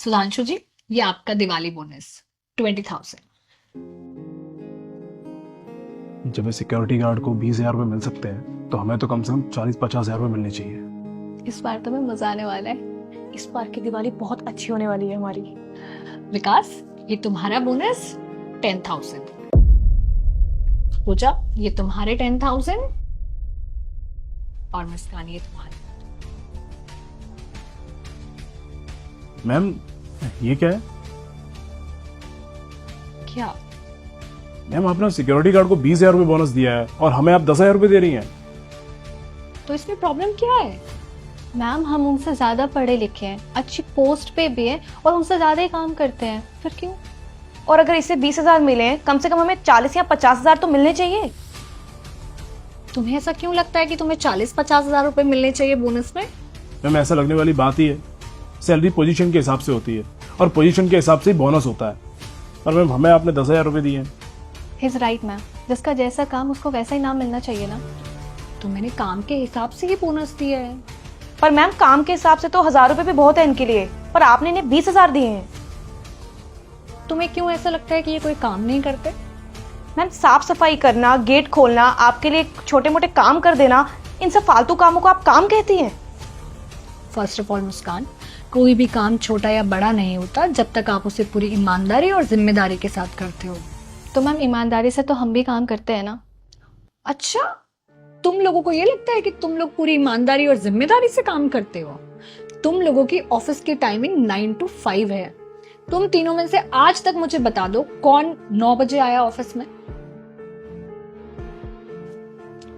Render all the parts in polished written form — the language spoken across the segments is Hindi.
सुधांशु जी, ये आपका दिवाली बोनस 20,000। जब ये सिक्योरिटी गार्ड को 20,000 रुपये मिल सकते हैं तो हमें तो कम से कम 40-50,000 रुपये मिलने चाहिए। इस बार तो मैं मजा आने वाला है। इस बार की दिवाली बहुत अच्छी होने वाली है हमारी। विकास, ये तुम्हारा बोनस 10,000। पूजा, ये तुम्हारे 10,000। और मुस्कान, ये तुम्हारे। मैम, ये क्या है? क्या? मैम, आपने सिक्योरिटी गार्ड को 20,000 रुपये बोनस दिया है और हमें आप 10,000 रुपये दे रही हैं। तो इसमें प्रॉब्लम क्या है? मैम, हम उनसे ज्यादा पढ़े लिखे हैं, अच्छी पोस्ट पे भी हैं और उनसे ज्यादा ही काम करते हैं, फिर क्यों? और अगर इसे 20,000 मिले हैं, कम से कम हमें 40 या 50,000 तो मिलने चाहिए। तुम्हें ऐसा क्यों लगता है कि तुम्हें 40-50,000 रुपए मिलने चाहिए बोनस में? मैम, ऐसा लगने वाली बात ही है। सैलरी पोजीशन के हिसाब से होती है और पोजीशन के हिसाब से ही बोनस होता है। और मैम, हमें आपने 10,000 रुपये दिए हैं। हिज राइट मैम, जिसका जैसा काम उसको वैसा ही नाम मिलना चाहिए ना। तो मैंने काम के हिसाब से ही बोनस दिया है। पर मैम, काम के हिसाब से तो 1,000 रुपए भी बहुत है इनके लिए, पर आपने इन्हें 20,000 दिए हैं। तुम्हें क्यों ऐसा लगता है कि ये कोई काम नहीं करते? मैम, साफ सफाई करना, गेट खोलना, आपके लिए छोटे मोटे काम कर देना, इन सब फालतू कामों को आप काम कहती हैं? फर्स्ट ऑफ ऑल मुस्कान, कोई भी काम छोटा या बड़ा नहीं होता जब तक आप उसे पूरी ईमानदारी और जिम्मेदारी के साथ करते हो। तो मैम, ईमानदारी से तो हम भी काम करते हैं ना। अच्छा, तुम लोगों को ये लगता है कि तुम लोग पूरी ईमानदारी और जिम्मेदारी से काम करते हो? तुम लोगों की ऑफिस की टाइमिंग 9 to 5 है। तुम तीनों में से आज तक मुझे बता दो, कौन 9 बजे आया ऑफिस में?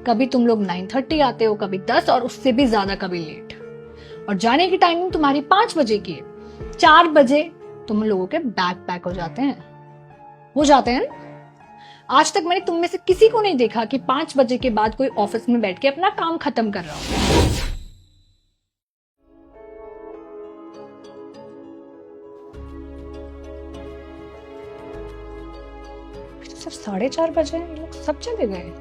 कभी तुम लोग 9:30 आते हो, कभी 10 और उससे भी ज्यादा कभी लेट। और जाने की टाइमिंग तुम्हारी 5 बजे की है। 4 बजे तुम लोगों के बैग पैक हो जाते हैं ना? आज तक मैंने तुम में से किसी को नहीं देखा कि 5 बजे के बाद कोई ऑफिस में बैठ के अपना काम खत्म कर रहा हो। सिर्फ 4:30 बजे ये लोग सब चले गए।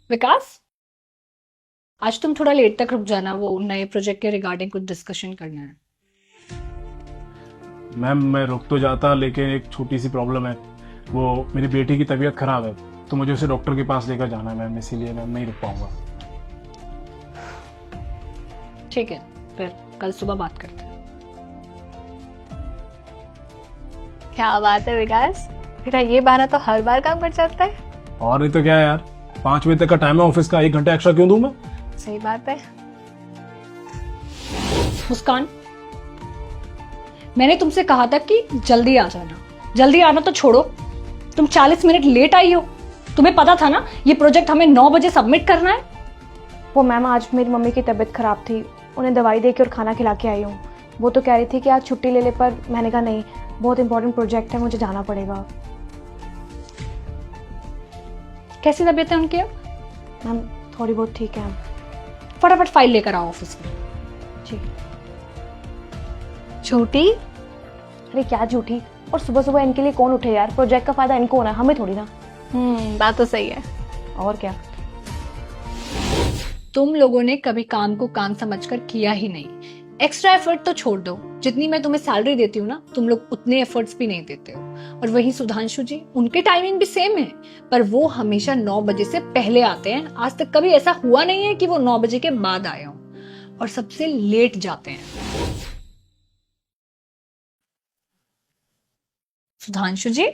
विकास, आज तुम थोड़ा लेट तक रुक जाना, वो नए प्रोजेक्ट के रिगार्डिंग कुछ डिस्कशन करना है। मैम, मैं रुक तो जाता लेकिन एक छोटी सी प्रॉब्लम है। वो मेरी बेटी की तबीयत खराब है तो मुझे उसे डॉक्टर के पास लेकर जाना है मैम, इसीलिए मैं नहीं रुक पाऊंगा। ठीक है, फिर कल सुबह बात करते हैं। क्या बात है विकास, बेटा ये बहाना तो हर बार काम कर जाता है। और नहीं तो क्या है यार, 5 बजे तक का टाइम है ऑफिस का, 1 घंटा एक्स्ट्रा क्यों दूं मैं? सही बात है। मुस्कान, मैंने तुमसे कहा था कि जल्दी आ जाना। जल्दी आना तो छोड़ो, तुम 40 मिनट लेट आई हो। तुम्हें पता था ना ये प्रोजेक्ट हमें 9 बजे सबमिट करना है। वो मैम, आज मेरी मम्मी की तबीयत खराब थी, उन्हें दवाई दे के और खाना खिला के आई हूँ। वो तो कह रही थी कि आज छुट्टी ले ले, पर मैंने कहा नहीं, बहुत इंपॉर्टेंट प्रोजेक्ट है, मुझे जाना पड़ेगा। कैसी तबीयत है उनकी अब? मैम, थोड़ी बहुत ठीक है। फटाफट फाइल लेकर आओ ऑफिस में। जी। झूठी? अरे क्या झूठी, और सुबह सुबह इनके लिए कौन उठे यार, प्रोजेक्ट का फायदा इनको होना है, हमें थोड़ी ना। बात तो सही है। और क्या, तुम लोगों ने कभी काम को काम समझकर किया ही नहीं। एक्स्ट्रा एफर्ट तो छोड़ दो, जितनी मैं तुम्हें सैलरी देती हूँ ना, तुम लोग उतने एफर्ट्स भी नहीं देते हो। और वही सुधांशु जी, उनके टाइमिंग भी सेम है, पर वो हमेशा 9 बजे से पहले आते हैं। आज तक कभी ऐसा हुआ नहीं है कि वो 9 बजे के बाद आए हों, और सबसे लेट जाते हैं। सुधांशु जी,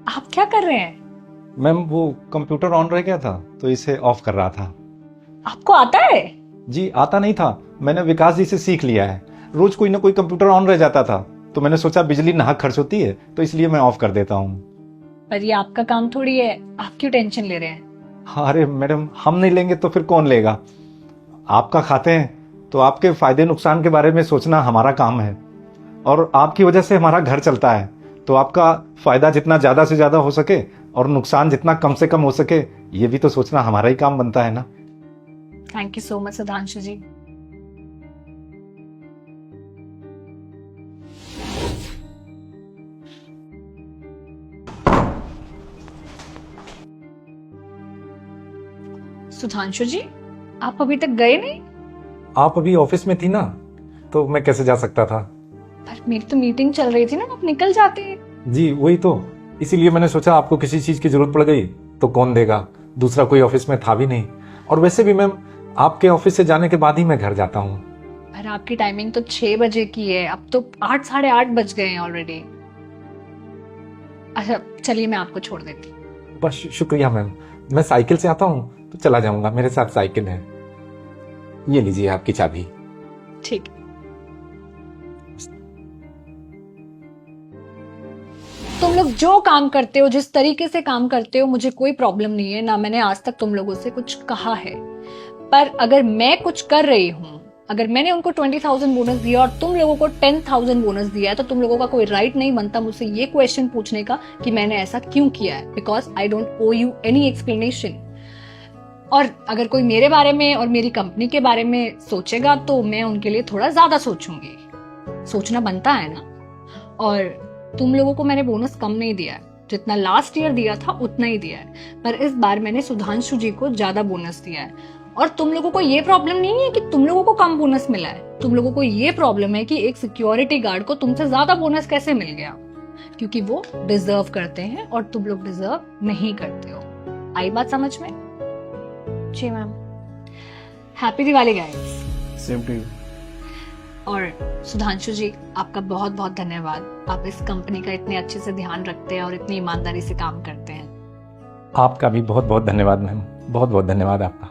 आप क्या कर रहे हैं? मैम, वो कंप्यूटर ऑन रह गया था तो इसे ऑफ कर रहा था। आपको आता है? जी, आता नहीं था, मैंने विकास जी से सीख लिया है। रोज कोई ना कोई कंप्यूटर ऑन रह जाता था तो मैंने सोचा बिजली नाहक खर्च होती है तो इसलिए मैं ऑफ कर देता हूँ। पर ये आपका काम थोड़ी है, आप क्यों टेंशन ले रहे हैं? अरे मैडम, हम नहीं लेंगे तो फिर कौन लेगा? आपका खाते हैं तो आपके फायदे नुकसान के बारे में सोचना हमारा काम है, और आपकी वजह से हमारा घर चलता है। तो आपका फायदा जितना ज्यादा से ज्यादा हो सके और नुकसान जितना कम से कम हो सके, ये भी तो सोचना हमारा ही काम बनता है ना। Thank you so much Sudhanshu ji. Sudhanshu ji, आप अभी तक गए नहीं? आप अभी ऑफिस में थी ना, तो मैं कैसे जा सकता था। पर मेरी तो मीटिंग चल रही थी ना, आप निकल जाते। जी वही तो, इसीलिए मैंने सोचा आपको किसी चीज की जरूरत पड़ गई तो कौन देगा, दूसरा कोई ऑफिस में था भी नहीं। और वैसे भी मैम, आपके ऑफिस से जाने के बाद ही मैं घर जाता हूँ। पर आपकी टाइमिंग तो 6 बजे की है, अब तो 8 साढ़े 8 बज गए हैं ऑलरेडी। अच्छा चलिए, मैं आपको छोड़ देती हूँ। बस शुक्रिया मैम, मैं साइकिल से आता हूँ तो चला जाऊंगा, मेरे साथ साइकिल है। ये लीजिए आपकी चाबी। ठीक है। तुम लोग जो काम करते हो, जिस तरीके से काम करते हो, मुझे कोई प्रॉब्लम नहीं है, ना मैंने आज तक तुम लोगों से कुछ कहा है। पर अगर मैं कुछ कर रही हूँ, अगर मैंने उनको 20,000 बोनस दिया और तुम लोगों को 10,000 बोनस दिया है, तो तुम लोगों का कोई राइट नहीं बनता मुझसे ये क्वेश्चन पूछने का कि मैंने ऐसा क्यों किया है, because I don't owe you any explanation. और अगर कोई मेरे बारे में और मेरी कंपनी के बारे में सोचेगा तो मैं उनके लिए थोड़ा ज्यादा सोचूंगी, सोचना बनता है ना। और तुम लोगों को मैंने बोनस कम नहीं दिया है, जितना लास्ट ईयर दिया था उतना ही दिया है, पर इस बार मैंने सुधांशु जी को ज्यादा बोनस दिया है। और तुम लोगों को ये प्रॉब्लम नहीं है कि तुम लोगों को कम बोनस मिला है, तुम लोगों को ये प्रॉब्लम है कि एक सिक्योरिटी गार्ड को तुमसे ज्यादा बोनस कैसे मिल गया, क्योंकि वो डिजर्व करते हैं और तुम लोग डिजर्व नहीं करते हो। आई बात समझ में? जी ma'am. Happy Diwali guys. Same to you. और सुधांशु जी, आपका बहुत बहुत धन्यवाद। आप इस कंपनी का इतने अच्छे से ध्यान रखते हैं और इतनी ईमानदारी से काम करते हैं। आपका भी बहुत बहुत धन्यवाद मैम, बहुत बहुत धन्यवाद आपका।